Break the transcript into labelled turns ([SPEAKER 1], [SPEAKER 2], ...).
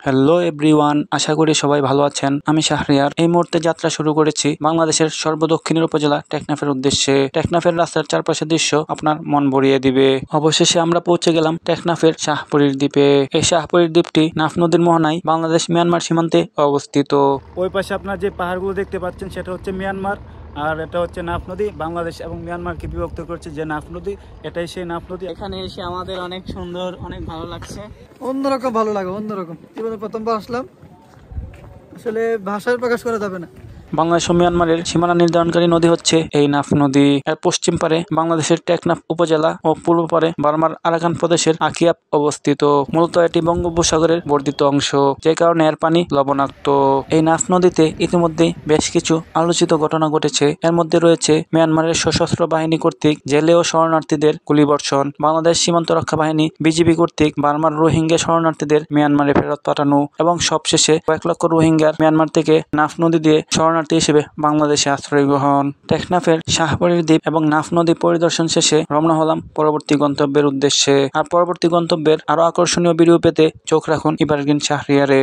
[SPEAKER 1] Hello everyone, আশা করি সবাই ভালো আছেন। আমি শাহরিয়ার। এই মুহূর্তে যাত্রা শুরু করেছি বাংলাদেশের সর্বদক্ষিণের উপজেলা টেকনাফের উদ্দেশ্যে। টেকনাফের রাস্তার চারপাশের দৃশ্য আপনার মন ভরিয়ে দিবে। অবশেষে আমরা পৌঁছে গেলাম টেকনাফের শাহপুরীর দ্বীপে। এই শাহপুরীর দ্বীপটি নাফ নদীর মোহনায় বাংলাদেশ মিয়ানমার সীমান্তে অবস্থিত।
[SPEAKER 2] ওই পাশে আপনার যে পাহাড়গুলো দেখতে পাচ্ছেন সেটা হচ্ছে মিয়ানমার, আর এটা হচ্ছে নাফ নদী। বাংলাদেশ এবং মিয়ানমারকে বিভক্ত করছে যে নাফ নদী, এটাই সেই নাফ নদী।
[SPEAKER 3] এখানে এসে আমাদের অনেক সুন্দর, অনেক ভালো লাগছে।
[SPEAKER 4] অন্যরকম ভালো লাগে, অন্যরকম। জীবনে প্রথমবার আসলাম, আসলে ভাষায় প্রকাশ করা যাবে না।
[SPEAKER 1] বাংলাদেশ ও মিয়ানমারের সীমানা নির্ধারণকারী নদী হচ্ছে এই নাফ নদী। এর পশ্চিম পারে বাংলাদেশের টেকনাফ উপজেলা ও পূর্ব পারে বার্মার আরাকান প্রদেশের আকিয়াব অবস্থিত। মূলত এটি বঙ্গোপসাগরের বর্ধিত অংশ, যে কারণে এর পানি লবণাক্ত। এই নাফ নদীতে ইতিমধ্যে বেশ কিছু আলোচিত ঘটনা ঘটেছে। এর মধ্যে রয়েছে মিয়ানমারের সশস্ত্র বাহিনী কর্তৃক জেলে ও শরণার্থীদের গুলিবর্ষণ, বাংলাদেশ সীমান্ত রক্ষা বাহিনী বিজিবি কর্তৃক বার্মার রোহিঙ্গা শরণার্থীদের মিয়ানমারে ফেরত পাঠানো এবং সবশেষে 1 লক্ষ রোহিঙ্গার মিয়ানমার থেকে নাফ নদী দিয়ে শরণার্থী হিসেবে বাংলাদেশে আশ্রয় গ্রহণ। টেকনাফের শাহপুরীর দ্বীপ এবং নাফ নদী পরিদর্শন শেষে রওনা হলাম পরবর্তী গন্তব্যের উদ্দেশ্যে। আর পরবর্তী গন্তব্যের আরো আকর্ষণীয় ভিডিও পেতে চোখ রাখুন এভারগ্রিন শাহরিয়ারে।